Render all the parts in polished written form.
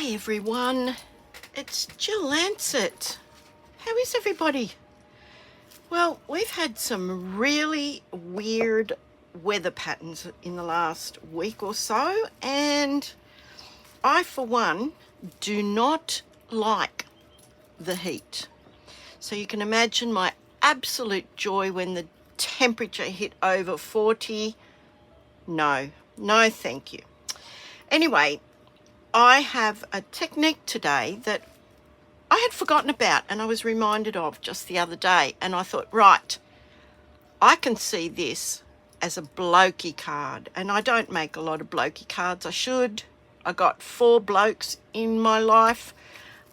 Hi everyone, it's Jill Lancet. How is everybody? Well, we've had some really weird weather patterns in the last week or so, and I, for one, do not like the heat. So you can imagine my absolute joy when the temperature hit over 40. No thank you. Anyway, I have a technique today that I had forgotten about and I was reminded of just the other day, and I thought, right, I can see this as a Blokey card, and I don't make a lot of Blokey cards. I should. I got 4 blokes in my life.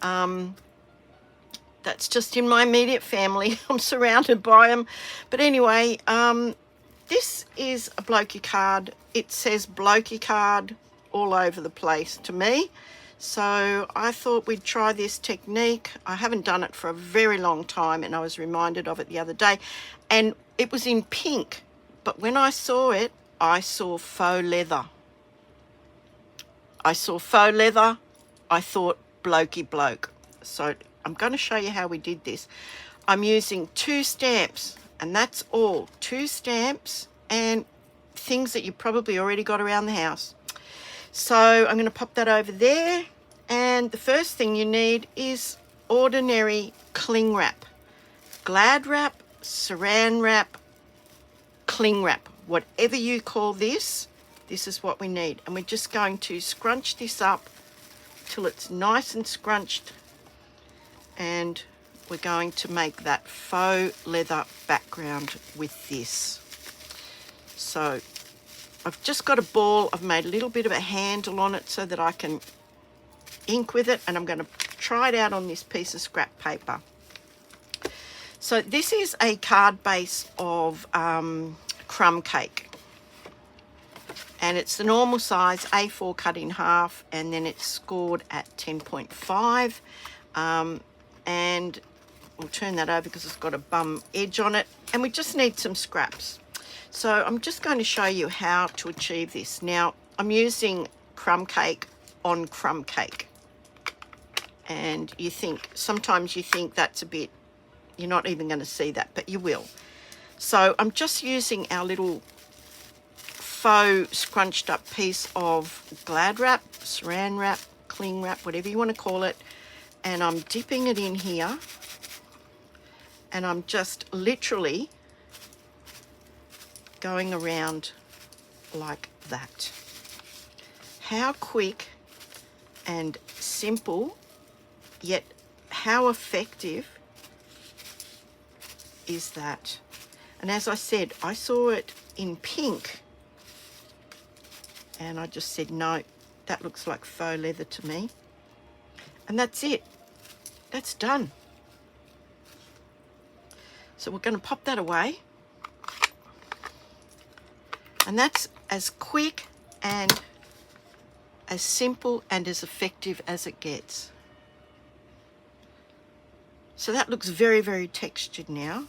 That's just in my immediate family. I'm surrounded by them. But anyway, this is a Blokey card. It says Blokey card all over the place to me. So I thought we'd try this technique. I haven't done it for a very long time, and I was reminded of it the other day. And it was in pink, but when I saw it, I saw faux leather. I thought blokey bloke. So I'm going to show you how we did this. I'm using 2 stamps, and that's all. 2 stamps and things that you probably already got around the house. So I'm going to pop that over there, and the first thing you need is ordinary cling wrap. Glad wrap, saran wrap, cling wrap, whatever you call this, this is what we need. And we're just going to scrunch this up till it's nice and scrunched, and we're going to make that faux leather background with this. So I've just got a ball. I've made a little bit of a handle on it so that I can ink with it, and I'm going to try it out on this piece of scrap paper. So this is a card base of crumb cake, and it's the normal size A4 cut in half, and then it's scored at 10.5, and we'll turn that over because it's got a bum edge on it, and we just need some scraps. So I'm just going to show you how to achieve this. Now, I'm using crumb cake on crumb cake. And sometimes you think that's a bit, you're not even going to see that, but you will. So I'm just using our little faux scrunched up piece of glad wrap, saran wrap, cling wrap, whatever you want to call it. And I'm dipping it in here. And I'm just literally going around like that. How quick and simple, yet how effective is that? And as I said, I saw it in pink, and I just said, no, that looks like faux leather to me. And that's it. That's done. So we're going to pop that away. And that's as quick and as simple and as effective as it gets. So that looks very, very textured now.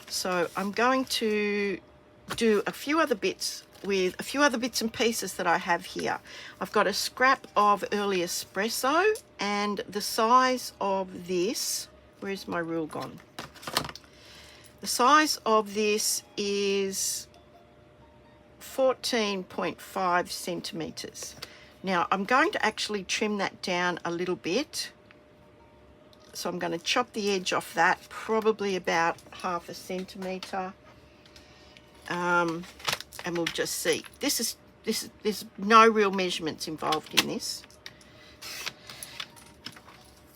So I'm going to do a few other bits with a few other bits and pieces that I have here. I've got a scrap of early espresso, and the size of this, where's my rule gone? The size of this is 14.5 centimeters. Now I'm going to actually trim that down a little bit. So I'm going to chop the edge off that, probably about 0.5 centimeter. And we'll just see. There's no real measurements involved in this,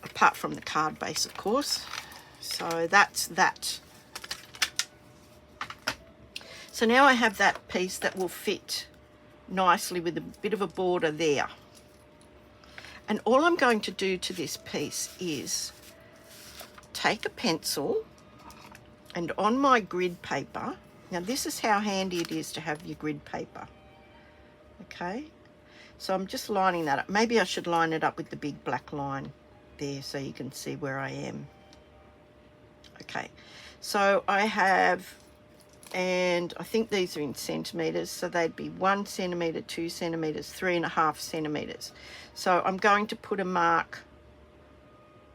apart from the card base, of course. So that's that. So now I have that piece that will fit nicely with a bit of a border there. And all I'm going to do to this piece is take a pencil, and on my grid paper, now this is how handy it is to have your grid paper. Okay, so I'm just lining that up. Maybe I should line it up with the big black line there so you can see where I am. Okay, so I have and I think these are in centimetres, so they'd be 1 centimetre, 2 centimetres, 3.5 centimetres. So I'm going to put a mark.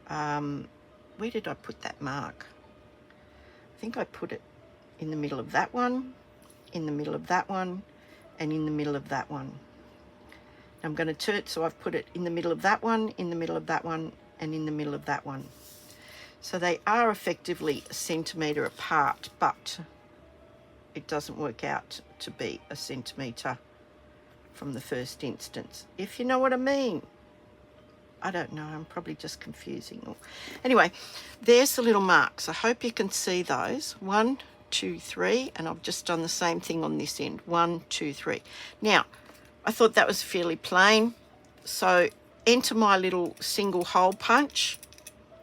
Where did I put that mark? I think I put it in the middle of that one, in the middle of that one, and in the middle of that one. I'm going to turn, so I've put it in the middle of that one, in the middle of that one, and in the middle of that one. So they are effectively a centimetre apart, but it doesn't work out to be a centimetre from the first instance, if you know what I mean. I don't know, I'm probably just confusing. Anyway, there's the little marks. I hope you can see those. 1, 2, 3, and I've just done the same thing on this end. 1, 2, 3. Now, I thought that was fairly plain, so enter my little single hole punch.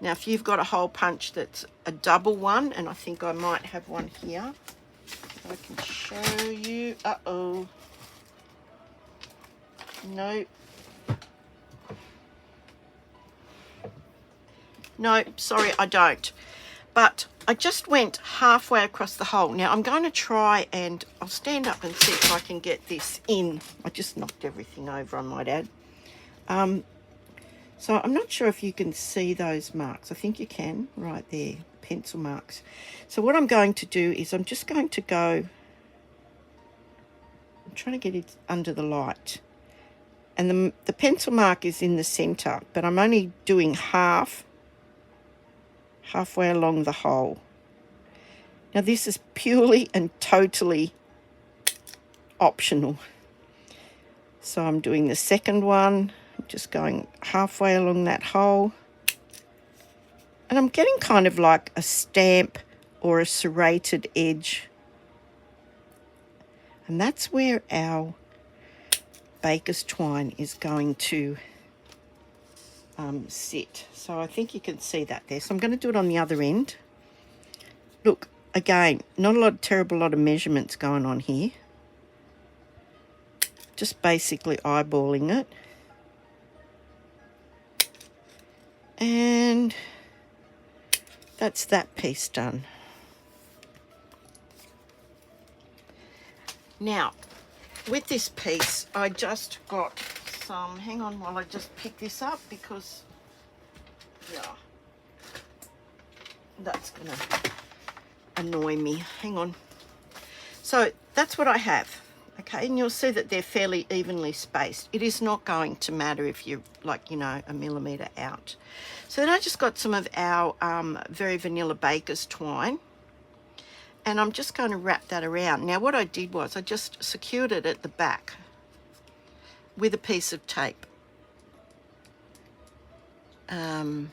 Now, if you've got a hole punch that's a double one, and I think I might have one here, I can show you. Uh-oh. No. No, sorry, I don't. But I just went halfway across the hole. Now, I'm going to try and I'll stand up and see if I can get this in. I just knocked everything over, I might add. So I'm not sure if you can see those marks. I think you can, right there, pencil marks. So what I'm going to do is I'm just going to go, I'm trying to get it under the light. And the pencil mark is in the centre, but I'm only doing halfway along the hole. Now this is purely and totally optional. So I'm doing the second one, I'm just going halfway along that hole. And I'm getting kind of like a stamp or a serrated edge. And that's where our baker's twine is going to sit. So I think you can see that there. So I'm going to do it on the other end. Look, again, not a terrible lot of measurements going on here. Just basically eyeballing it. And that's that piece done. Now, with this piece, I just got some, hang on while I just pick this up because, yeah, that's going to annoy me. Hang on. So that's what I have, okay? And you'll see that they're fairly evenly spaced. It is not going to matter if you're like, you know, a millimetre out. So then I just got some of our very vanilla baker's twine. And I'm just going to wrap that around. Now what I did was I just secured it at the back with a piece of tape. Hang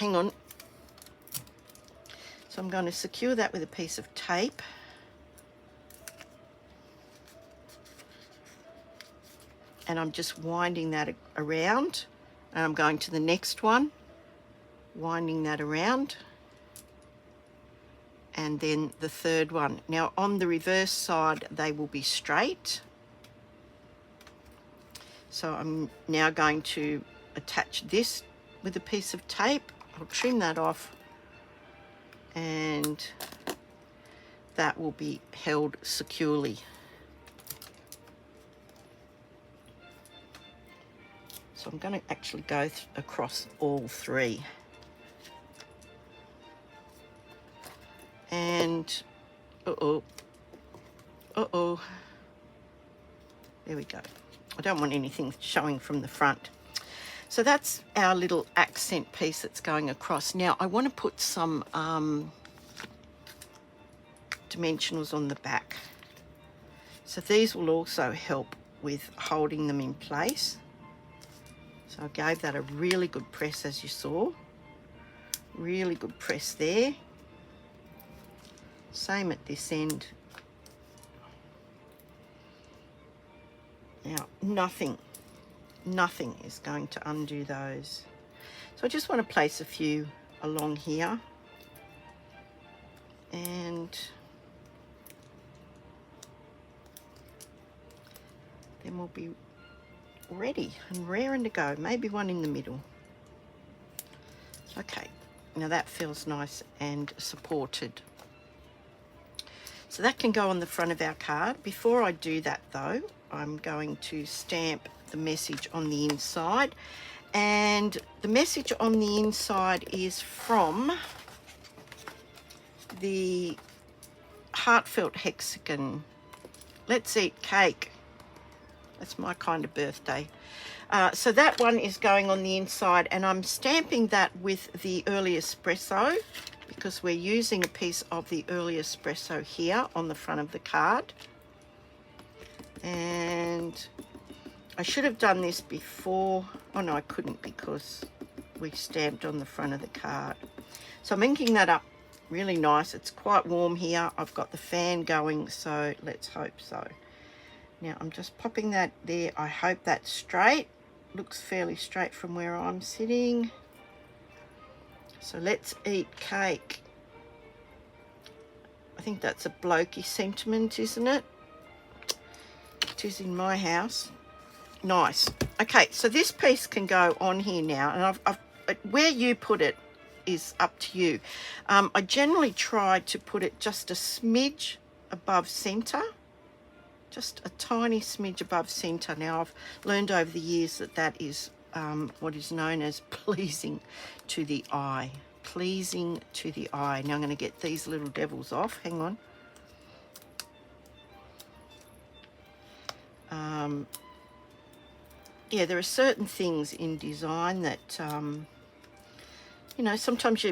on. So I'm going to secure that with a piece of tape. And I'm just winding that around. And I'm going to the next one, winding that around. And then the third one. Now on the reverse side, they will be straight. So I'm now going to attach this with a piece of tape. I'll trim that off and that will be held securely. So I'm going to actually go across all three. And, there we go. I don't want anything showing from the front. So that's our little accent piece that's going across. Now I want to put some dimensionals on the back. So these will also help with holding them in place. So I gave that a really good press, as you saw. Really good press there. Same at this end. Now, nothing is going to undo those. So I just want to place a few along here. And then we'll be ready and raring to go. Maybe one in the middle. Okay, now that feels nice and supported. So that can go on the front of our card. Before I do that though, I'm going to stamp the message on the inside. And the message on the inside is from the Heartfelt Hexagon Let's Eat Cake. That's my kind of birthday. So that one is going on the inside, and I'm stamping that with the Early Espresso because we're using a piece of the Early Espresso here on the front of the card. And I should have done this before. Oh no, I couldn't because we stamped on the front of the card. So I'm inking that up really nice. It's quite warm here. I've got the fan going, so let's hope so. Now I'm just popping that there. I hope that's straight. Looks fairly straight from where I'm sitting. So let's eat cake. I think that's a Blokey sentiment, isn't it? It is in my house. Nice. Okay, so this piece can go on here now, and I've where you put it is up to you. I generally try to put it just a smidge above center. Just a tiny smidge above center. Now I've learned over the years that that is what is known as pleasing to the eye. Pleasing to the eye. Now I'm going to get these little devils off. Hang on. Yeah, there are certain things in design that you know, sometimes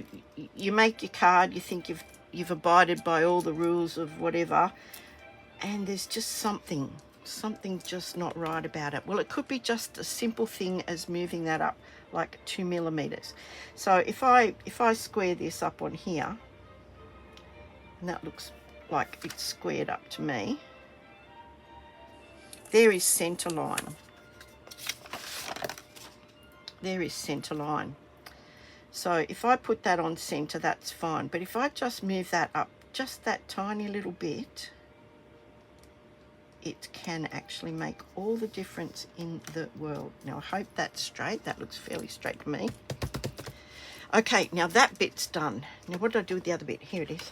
you make your card, you think you've abided by all the rules of whatever, and there's just something just not right about it. Well, it could be just a simple thing as moving that up like 2 millimeters. So if I square this up on here, and that looks like it's squared up to me, there is center line. There is center line. So if I put that on center, that's fine. But if I just move that up just that tiny little bit, it can actually make all the difference in the world. Now I hope that's straight. That looks fairly straight to me. Okay, now that bit's done. Now what did I do with the other bit? Here it is.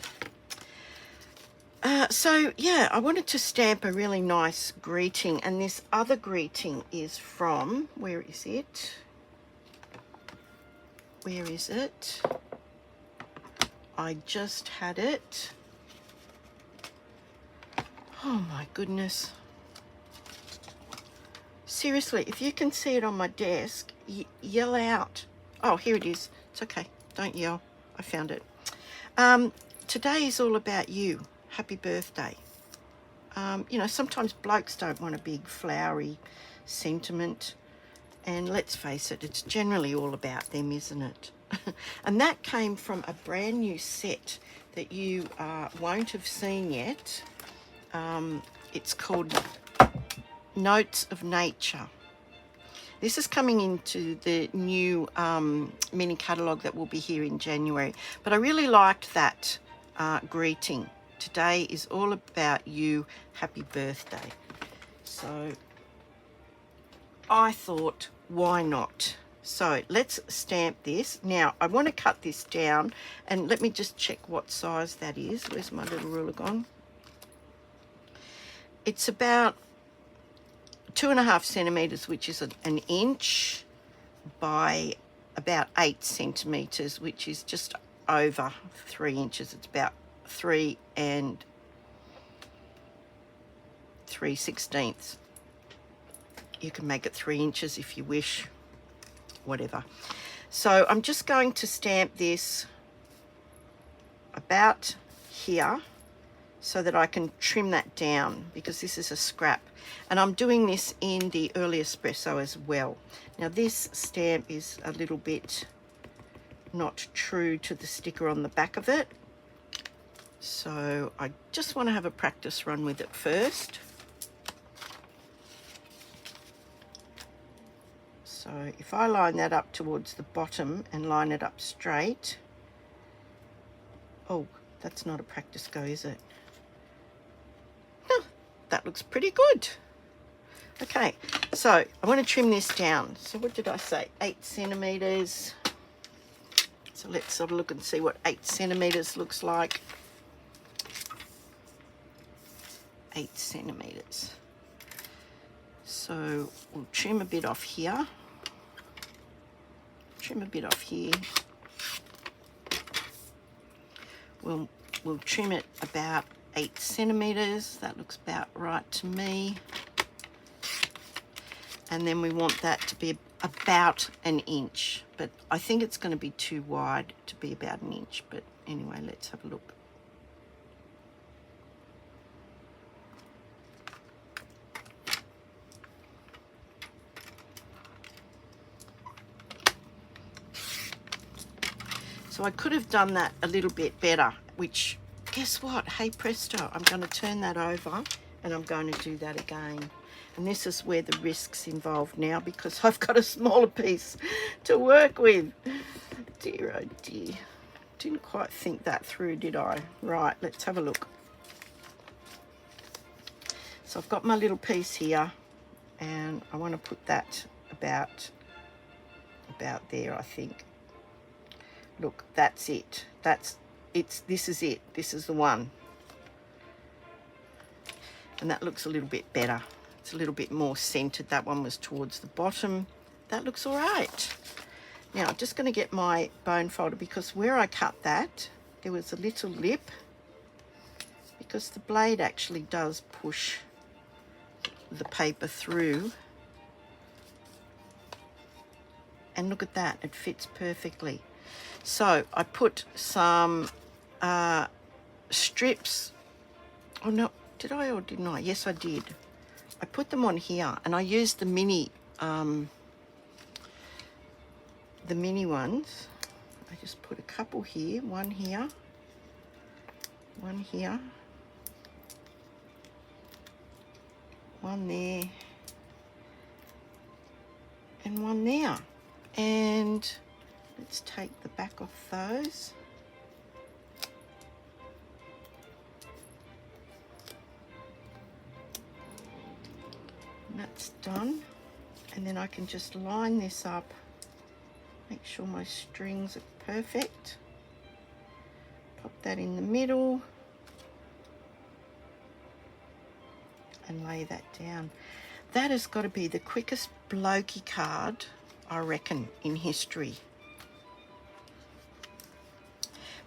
So yeah, I wanted to stamp a really nice greeting, and this other greeting is from, where is it? Where is it? I just had it. Oh my goodness. Seriously, if you can see it on my desk, yell out. Oh, here it is. It's okay. Don't yell. I found it. Today is all about you. Happy birthday. You know, sometimes blokes don't want a big flowery sentiment. And let's face it, it's generally all about them, isn't it? And that came from a brand new set that you won't have seen yet. It's called Notes of Nature. This is coming into the new mini catalogue that will be here in January. But I really liked that greeting. Today is all about you. Happy birthday. So I thought, why not? So let's stamp this. Now I want to cut this down, and let me just check what size that is. Where's my little ruler gone? It's about 2.5 centimeters, which is an inch, by about 8 centimeters, which is just over 3 inches. It's about 3 3/16. You can make it 3 inches if you wish, whatever. So I'm just going to stamp this about here so that I can trim that down, because this is a scrap. And I'm doing this in the Early Espresso as well. Now this stamp is a little bit not true to the sticker on the back of it. So I just want to have a practice run with it first. So if I line that up towards the bottom and line it up straight. Oh, that's not a practice go, is it? No, that looks pretty good. Okay, so I want to trim this down. So what did I say? 8 centimeters. So let's have a look and see what 8 centimeters looks like. 8 centimeters. So we'll trim a bit off here, trim a bit off here. We'll trim it about 8 centimeters. That looks about right to me. And then we want that to be about an inch, but I think it's going to be too wide to be about an inch. But anyway, let's have a look. So I could have done that a little bit better, which, guess what? Hey presto, I'm going to turn that over and I'm going to do that again. And this is where the risk's involved now, because I've got a smaller piece to work with. Dear, oh dear. Didn't quite think that through, did I? Right, let's have a look. So I've got my little piece here, and I want to put that about there, I think. Look, that's it. This is it. This is the one. And that looks a little bit better. It's a little bit more centered. That one was towards the bottom. That looks all right. Now, I'm just going to get my bone folder, because where I cut that, there was a little lip, because the blade actually does push the paper through. And look at that, it fits perfectly. So I put some strips. Oh no, did I or didn't I? Yes, I did. I put them on here, and I used the mini ones. I just put a couple here, one here, one here, one there, and one there. And let's take the back off those. And that's done. And then I can just line this up, make sure my strings are perfect. Pop that in the middle and lay that down. That has got to be the quickest Blokey card, I reckon, in history.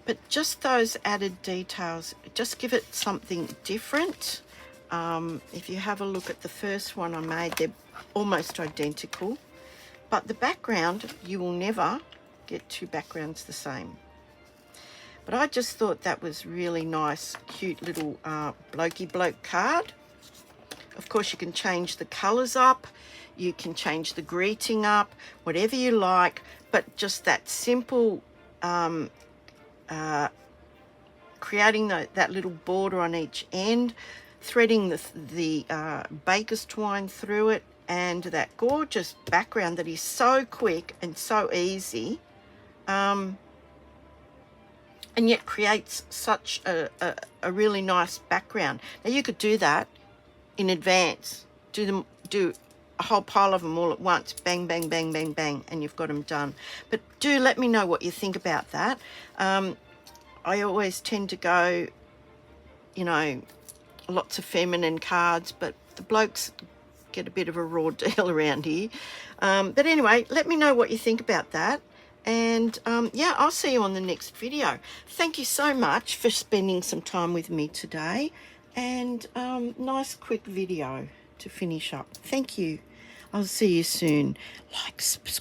But just those added details, just give it something different. If you have a look at the first one I made, they're almost identical. But the background, you will never get two backgrounds the same. But I just thought that was really nice, cute little Blokey bloke card. Of course, you can change the colours up. You can change the greeting up, whatever you like. But just that simple... creating that little border on each end, threading the baker's twine through it, and that gorgeous background that is so quick and so easy, and yet creates such a really nice background. Now you could do that in advance, do a whole pile of them all at once, bang, bang, bang, bang, bang, and you've got them done. But do let me know what you think about that. I always tend to go, you know, lots of feminine cards, but the blokes get a bit of a raw deal around here. But anyway, let me know what you think about that. And yeah, I'll see you on the next video. Thank you so much for spending some time with me today. And nice quick video to finish up. Thank you. I'll see you soon. Like, subscribe.